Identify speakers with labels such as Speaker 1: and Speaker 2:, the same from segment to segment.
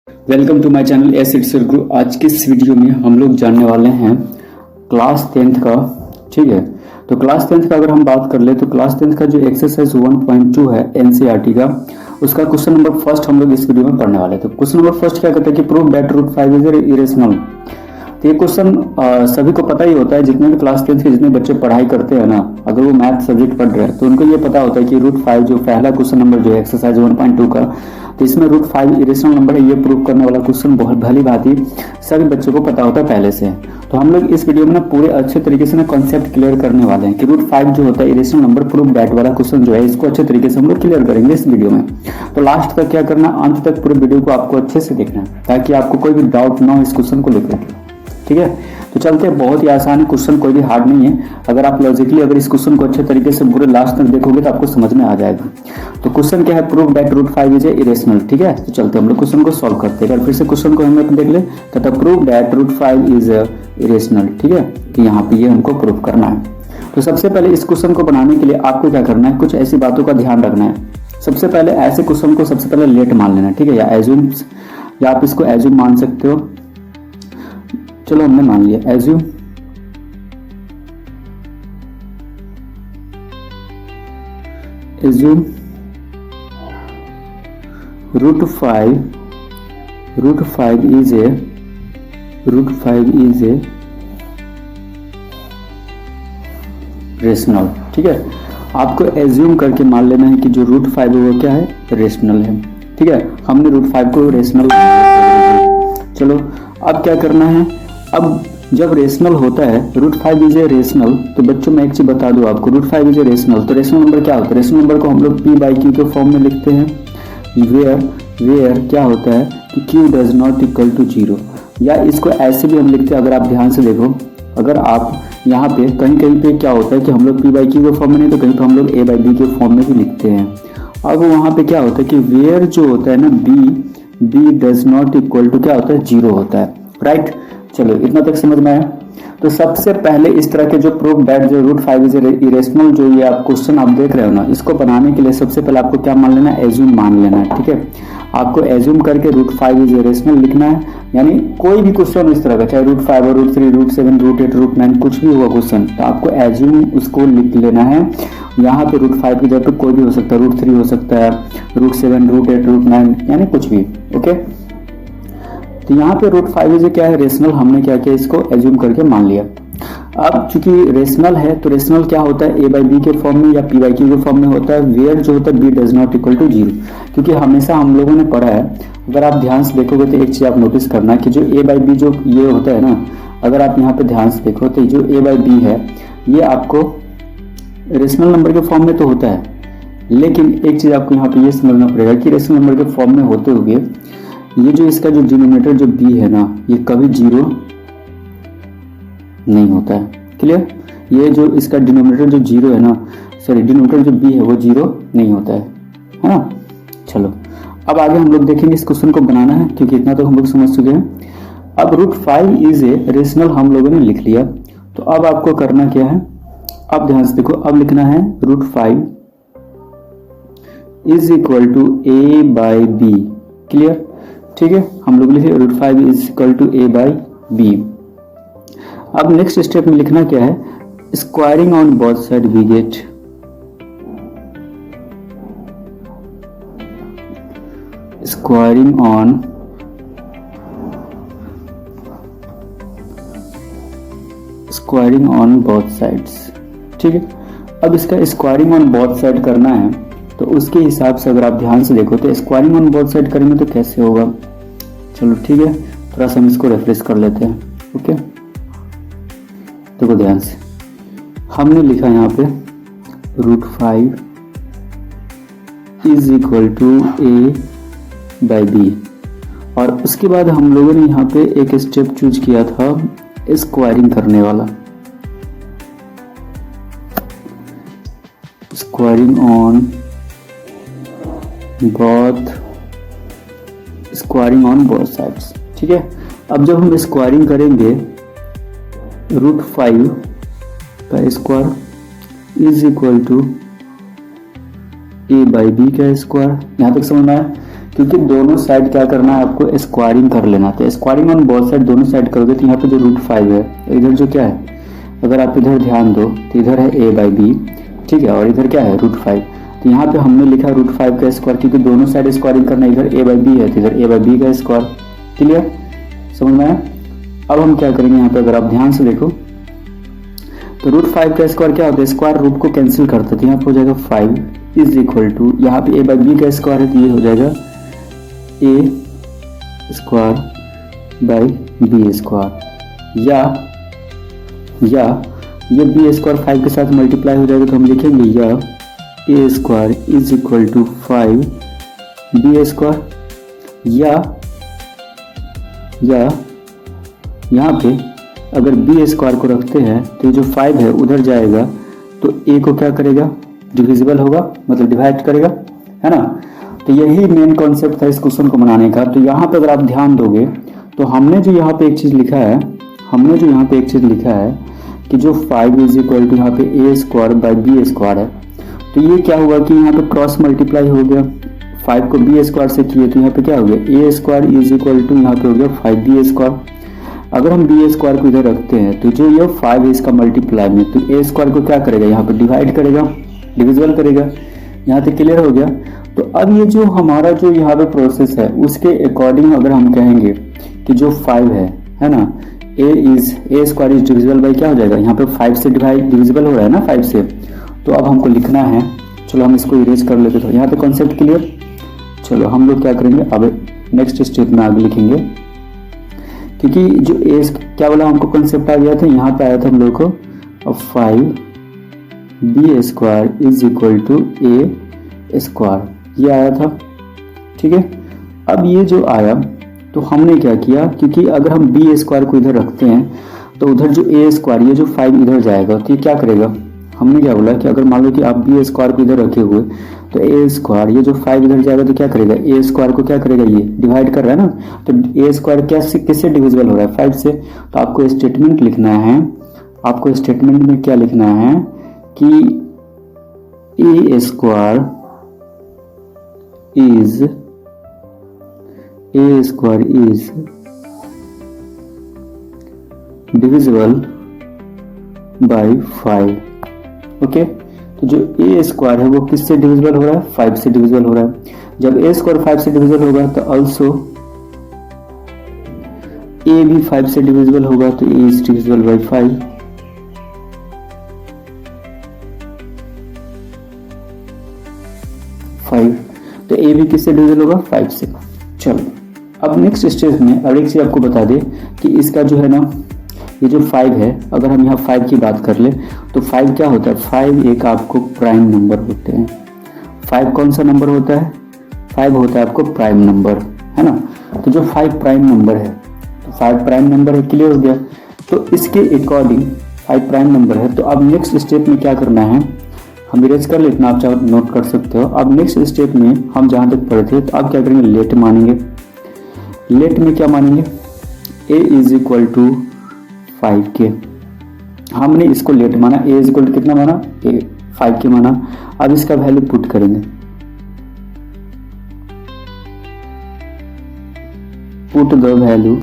Speaker 1: Welcome to my channel S it's Guru. आज के इस वीडियो में हम लोग जानने वाले हैं क्लास 10th का। ठीक है, तो क्लास 10th का अगर हम बात कर ले तो क्लास 10th का जो एक्सरसाइज 1.2 है एनसीईआरटी का, उसका क्वेश्चन नंबर फर्स्ट हम लोग इस वीडियो में पढ़ने वाले हैं। तो क्वेश्चन नंबर फर्स्ट क्या कहते हैं कि prove that root 5 is irrational. तो ये क्वेश्चन सभी को पता ही होता है, जितने भी क्लास 10th के जितने बच्चे पढ़ाई करते हैं ना, अगर वो मैथ सब्जेक्ट पढ़ रहे हैं तो उनको ये पता होता है कि रूट 5 जो पहला क्वेश्चन नंबर जो है एक्सरसाइज 1.2 का, तो इसमें रूट 5 इरेशनल नंबर है। ये प्रूव करने वाला क्वेश्चन बहुत भली भांति सभी बच्चों को पता होता है पहले से। तो हम लोग इस वीडियो में ना पूरे अच्छे तरीके से ना कॉन्सेप्ट क्लियर करने वाले हैं कि रूट 5 जो होता है इरेशनल नंबर, प्रूव दैट वाला क्वेश्चन जो है इसको अच्छे तरीके से हम लोग क्लियर करेंगे इस वीडियो में। तो लास्ट तक क्या करना, अंत तक पूरे वीडियो को आपको अच्छे से देखना है ताकि आपको कोई भी डाउट ना हो इस क्वेश्चन को लेकर के। ठीक है, तो चलते हैं। बहुत ही आसान है क्वेश्चन, कोई भी हार्ड नहीं है। अगर आप लॉजिकली अगर इस क्वेश्चन को अच्छे तरीके से पूरे लास्ट तक देखोगे तो आपको समझ में आ जाएगा। तो क्वेश्चन क्या है, prove that root 5 is irrational. ठीक है, तो चलते हैं हम लोग क्वेश्चन को सॉल्व करते हैं। फिर से क्वेश्चन को हम लोग देख ले तथा prove that root 5 is irrational. ठीक है, तो यहाँ पे ये हमको प्रूव करना है। तो सबसे पहले इस क्वेश्चन को बनाने के लिए आपको क्या करना है, कुछ ऐसी बातों का ध्यान रखना है। सबसे पहले ऐसे क्वेश्चन को सबसे पहले लेट मान लेना। ठीक है, या एज्यूम, या आप इसको एज्यूम मान सकते हो। चलो हमने मान लिया assume root 5 is a rational. ठीक है, आपको एज्यूम करके मान लेना है कि जो रूट 5 है वो क्या है, रेशनल है। ठीक है, हमने रूट 5 को रेशनल। चलो अब क्या करना है, अब जब रेशनल होता है रूट 5 इज ए रेशनल, तो बच्चों मैं एक चीज बता दूं आपको, रूट 5 इज ए रेशनल तो रेशनल नंबर क्या होता है, रेशनल नंबर को हम लोग p बाई क्यू के फॉर्म में लिखते हैं। वेयर क्या होता है कि q does not equal to 0, या इसको ऐसे भी हम लिखते हैं। अगर आप ध्यान से देखो, अगर आप यहाँ पे कहीं पे क्या होता है कि हम लोग p बाई क्यू के फॉर्म में नहीं तो कहीं पे हम लोग a बाई बी के फॉर्म में भी लिखते हैं। अब वहाँ पे क्या होता है कि वेयर जो होता है ना b does not equal to क्या होता है, 0 होता है। राइट, चलो इतना तक समझ में आया। तो सबसे पहले इस तरह के जो प्रूफ दैट जो रूट 5 इज इरेशनल जो ये आप क्वेश्चन आप देख रहे हो ना, इसको बनाने के लिए सबसे पहले आपको क्या मान लेना है, एज्यूम मान लेना है। ठीक है, आपको एज्यूम करके रूट 5 इज इरेशनल लिखना है। यानी कोई भी क्वेश्चन इस तरह का, चाहे रूट 5 और रूट 3 रूट 7 रूट 8 रूट 9 कुछ भी हुआ क्वेश्चन, तो आपको एज्यूम उसको लिख लेना है। यहाँ पे रूट 5 की जगह पे कोई भी हो सकता है, रूट 3 हो सकता है, रूट 7 रूट 8 रूट 9 यानी कुछ भी। ओके, तो यहाँ पे रूट 5 इज क्या है, रेशनल। हमने क्या किया, इसको एज्यूम करके मान लिया। अब चूंकि रेशनल है तो रेशनल क्या होता है, a बाई बी के फॉर्म में या p बाई क्यू के फॉर्म में होता है। वेयर जो होता है b does not equal to 0, क्योंकि हमेशा हम लोगों ने पढ़ा है, अगर आप ध्यान से देखोगे तो एक चीज आप नोटिस करना कि जो a बाई बी जो ये होता है ना, अगर आप यहाँ पे ध्यान से देखो तो जो a बाई बी है ये आपको रेशनल नंबर के फॉर्म में तो होता है, लेकिन एक चीज आपको यहाँ पे ये समझना पड़ेगा कि रेशनल नंबर के फॉर्म में होते हुए ये जो इसका जो डिनोमिनेटर जो b है ना, ये कभी 0 नहीं होता है। क्लियर, ये जो इसका डिनोमिनेटर जो 0 है ना, सॉरी डिनोमिनेटर जो b है वो 0 नहीं होता है ना। चलो अब आगे हम लोग देखेंगे इस क्वेश्चन को बनाना है, क्योंकि इतना तो हम लोग समझ चुके हैं। अब रूट 5 इज ए रेशनल हम लोगों ने लिख लिया, तो अब आपको करना क्या है, अब ध्यान से देखो, अब लिखना है root 5 is equal to a by b. Clear, ठीक है, हम लोग लिखे root 5 is equal to a by b. अब नेक्स्ट स्टेप में लिखना क्या है, squaring on both side we get squaring on both sides. ठीक है, अब इसका स्क्वायरिंग ऑन बोथ साइड करना है, तो उसके हिसाब से अगर आप ध्यान से देखो तो स्क्वायरिंग ऑन बोथ साइड करेंगे तो कैसे होगा। चलो ठीक है, थोड़ा सा हम इसको रेफ्रेश कर लेते हैं। ओके, देखो ध्यान से, हमने लिखा यहाँ पे root 5 is equal to a by b, और उसके बाद हम लोगों ने यहाँ पे एक स्टेप चूज किया था स्क्वायरिंग करने वाला, स्क्वायरिंग ऑन बोथ साइड्स। ठीक है, अब जब हम स्क्वायरिंग करेंगे रूट 5 का square is equal to a by b का स्क्वायर। यहाँ तक समझ में आया क्योंकि दोनों साइड क्या करना है आपको, स्क्वायरिंग कर लेना। तो स्क्वायरिंग ऑन बोथ साइड, दोनों साइड करोगे तो यहाँ पे जो √5 है, इधर जो क्या है, अगर आप इधर ध्यान दो तो इधर है a/b, ठीक है, और इधर क्या है √5। तो यहाँ पे हमने लिखा √5 का स्क्वायर, क्योंकि दोनों साइड स्क्वायरिंग करना, इधर a/b है तो इधर a/b का स्क्वायर। क्लियर, समझ में आया? अब हम क्या करेंगे यहाँ पे, अगर आप ध्यान से देखो तो √5 का स्क्वायर क्या होता है, स्क्वायर रूट को कैंसिल करते थे, यहाँ पे हो जाएगा 5 इज इक्वल टू, यहाँ पे a/b का स्क्वायर है तो ये हो जाएगा a²/b², या ये b² 5 के साथ मल्टीप्लाई हो जाएगा तो हम लिखेंगे या a² is equal to 5b², या यहाँ पे अगर b² को रखते हैं तो ये जो 5 है उधर जाएगा तो a को क्या करेगा, डिविजिबल होगा, मतलब डिवाइड करेगा, है ना। तो यही मेन कॉन्सेप्ट था इस क्वेश्चन को बनाने का। तो यहाँ पे अगर आप ध्यान दोगे तो हमने जो यहाँ पे एक चीज़ लिखा है, कि जो 5 इज इक्वल टू यहाँ पे a²/b² है, तो ये क्या हुआ कि यहाँ पे क्रॉस मल्टीप्लाई हो गया, 5 को b² से किए तो यहाँ पे क्या हो गया, a² इज इक्वल टू यहाँ पे हो गया 5b²। अगर हम b² को इधर रखते हैं तो जो ये 5 है इसका मल्टीप्लाई में, तो a² को क्या करेगा, यहाँ पे डिवाइड करेगा, डिविजिबल करेगा। यहाँ तक क्लियर हो गया। तो अब ये जो हमारा जो यहाँ पे प्रोसेस है उसके अकॉर्डिंग अगर हम कहेंगे कि जो 5 है ना, a² इज डिविजिबल बाई क्या हो जाएगा, यहाँ पे 5 से डिविजिबल हो रहा है ना 5 से, तो अब हमको लिखना है, चलो हम इसको इरेज कर लेते हैं। यहाँ पे कॉन्सेप्ट क्लियर। चलो हम लोग क्या करेंगे, अब नेक्स्ट स्टेप में आगे लिखेंगे, क्योंकि जो a क्या बोला हमको कॉन्सेप्ट आ गया था, यहाँ पे आया था हम लोग को, अब 5b² is equal to a², ये आया था, ठीक है। अब ये जो आया तो हमने क्या किया, क्योंकि अगर हम b² को इधर रखते हैं तो उधर जो a², ये जो 5 इधर जाएगा तो ये क्या करेगा, हमने क्या बोला कि अगर मान लो कि आप b² को इधर रखे हुए तो a², ये जो 5 इधर जाएगा तो क्या करेगा, a² को क्या करेगा, ये डिवाइड कर रहा है ना, तो a² कैसे किससे डिविजिबल हो रहा है, 5 से। तो आपको स्टेटमेंट लिखना है, आपको स्टेटमेंट में क्या लिखना है कि a² is divisible by 5। Okay, तो जो a² है वो किससे डिविजिबल हो रहा है, 5 से डिविजिबल हो रहा है। जब a² 5 से डिविजिबल होगा तो ऑल्सो a भी 5 से डिविजिबल होगा, तो a इज डिविजिबल बाय 5। तो a भी किससे डिविजिबल होगा, 5 से। चलो अब नेक्स्ट स्टेज में और एक चीज आपको बता दे कि इसका जो है ना, ये जो 5 है, अगर हम यहाँ 5 की बात कर ले तो 5 क्या होता है, 5 एक आपको प्राइम नंबर होते हैं। 5 कौन सा नंबर होता है, 5 होता है आपको प्राइम नंबर, है ना। तो जो 5 प्राइम नंबर है, तो 5 प्राइम नंबर है, क्लियर हो गया। तो इसके अकॉर्डिंग 5 प्राइम नंबर है। तो अब नेक्स्ट स्टेप में क्या करना है, हम इरेज कर लेते हैं, आप चाहो नोट कर सकते हो। अब नेक्स्ट स्टेप में हम जहाँ तक पढ़े थे, तो आप क्या करेंगे, लेट मानेंगे। लेट में क्या मानेंगे, a is equal to 5k, हमने इसको लेट माना, a इज इक्वल टू कितना माना, 5k माना। अब इसका वैल्यू पुट करेंगे, पुट द वैल्यू,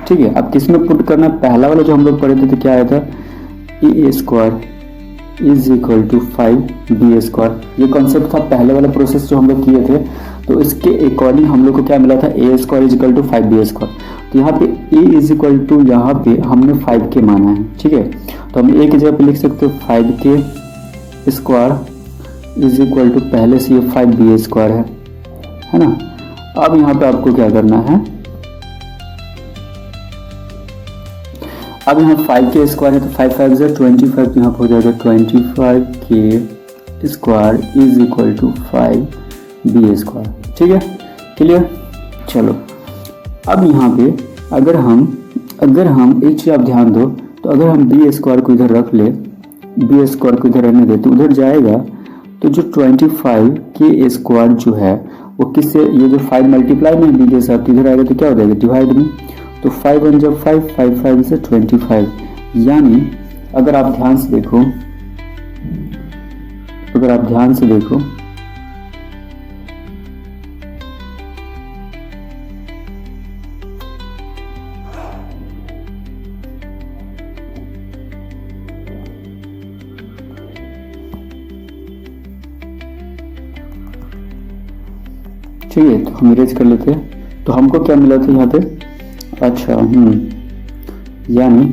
Speaker 1: ठीक है। अब किस में पुट करना है, पहला वाला जो हम लोग पढ़े थे तो क्या आया था, a² is equal to 5b²। ये कॉन्सेप्ट था पहले वाला प्रोसेस जो हम लोग किए थे। तो इसके अकॉर्डिंग हम लोग को क्या मिला था, a² is equal to 5b²। तो यहाँ पे a इज इक्वल टू, यहाँ पे हमने 5k माना है, ठीक है। तो हम a की जगह पे लिख सकते हो 5k² इज इक्वल टू, पहले से ये 5b² है ना। अब यहाँ पे आपको क्या करना है, अब यहाँ 5k² है तो 5 5 से 25, तो यहाँ पे हो जाएगा 25k² is equal to 5b², ठीक है, क्लियर। चलो अब यहाँ पे अगर हम एक चीज आप ध्यान दो, तो अगर हम b² को इधर रख ले, b² को इधर रहने दे, तो उधर जाएगा तो जो 25k² जो है वो किससे, ये जो 5 मल्टीप्लाई में b के साथ इधर आएगा तो क्या हो जाएगा, डिवाइड में। तो 5 1 जब 5, 5 5 से 25, यानी अगर आप ध्यान से देखो, चाहिए तो हम इरेज कर लेते हैं। तो हमको क्या मिला था यहाँ पे, अच्छा यानी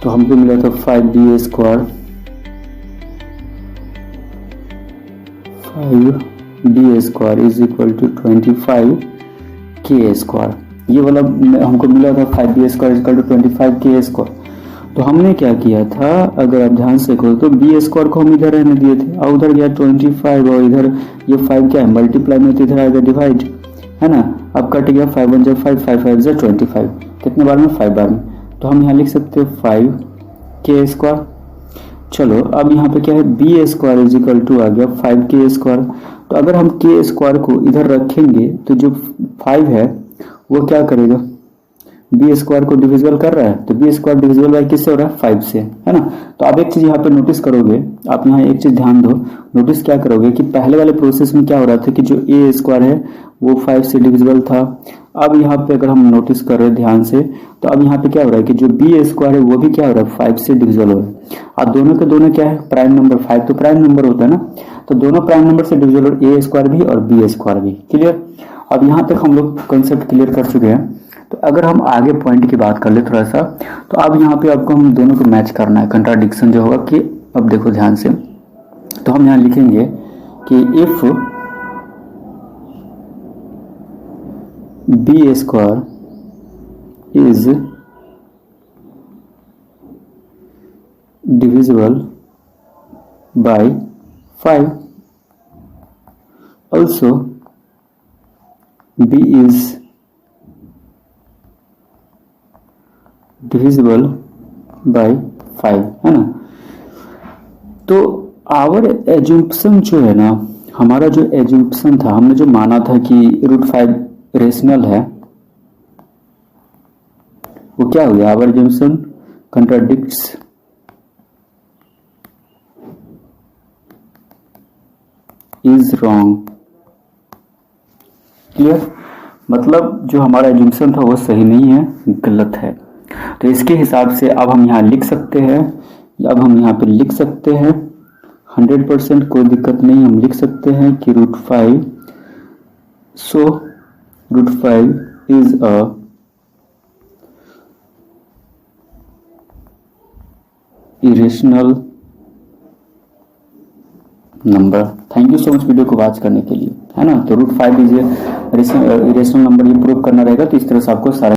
Speaker 1: तो हमको मिला था 5b square, 5b square is equal to 25k square. ये वाला हमको मिला था 5b square is equal to 25k square. तो हमने क्या किया था, अगर आप ध्यान से करो तो बी स्क्वायर को हम इधर रहने दिए थे और उधर गया 25 और इधर ये 5 क्या है मल्टीप्लाई में, तो इधर आएगा डिवाइड, है ना। अब कट गया 5 1 5, 5 5 25, कितने बार में, 5 बार में। तो हम यहाँ लिख सकते हैं 5k स्क्वायर। चलो अब यहाँ पे क्या है, B square is equal to आ गया 5k स्क्वायर। तो अगर हम k स्क्वायर को इधर रखेंगे तो जो 5 है वो क्या करेगा, बी स्क्वायर को डिविजिबल कर रहा है, तो बी स्क्वायर डिविजिबल बाय किससे हो रहा है, 5 से, है ना। तो आप एक चीज यहाँ पे नोटिस करोगे, आप यहाँ एक चीज ध्यान दो, नोटिस क्या करोगे कि पहले वाले प्रोसेस में क्या हो रहा था कि जो ए स्क्वायर है वो 5 से डिविजिबल था। अब यहाँ पे अगर हम नोटिस कर रहे हैं ध्यान से, तो अब यहाँ पे क्या हो रहा है कि जो बी स्क्वायर है वो भी क्या हो रहा है, 5 से डिविजिबल हो रहा है। अब दोनों के दोनों क्या है, प्राइम नंबर, 5 तो प्राइम नंबर होता है ना, तो दोनों प्राइम नंबर से डिविजिबल, ए स्क्वायर भी और बी स्क्वायर भी। क्लियर। अब यहाँ तक हम लोग कंसेप्ट क्लियर कर चुके हैं। तो अगर हम आगे पॉइंट की बात कर ले थोड़ा सा, तो अब यहाँ पे आपको हम दोनों को मैच करना है, कंट्राडिक्शन जो होगा कि, अब देखो ध्यान से, तो हम यहाँ लिखेंगे कि if b square is divisible by 5, also b is divisible by 5, है ना। तो आवर एज्यूम्पशन जो है ना, हमारा जो एज्यूम्पशन था, हमने जो माना था कि √5 रेशनल है, वो क्या हो गया, our assumption contradicts is wrong. Clear. मतलब जो हमारा एज्यूम्पशन था वो सही नहीं है, गलत है। तो इसके हिसाब से अब हम यहाँ लिख सकते हैं, अब हम यहाँ पे लिख सकते हैं 100%, कोई दिक्कत नहीं, हम लिख सकते हैं कि √5, सो √5 is a irrational number. Thank you so much video को वॉच करने के लिए, है ना। तो √5 इज इरेशनल नंबर, ये प्रूव करना रहेगा। तो इस तरह से आपको सारा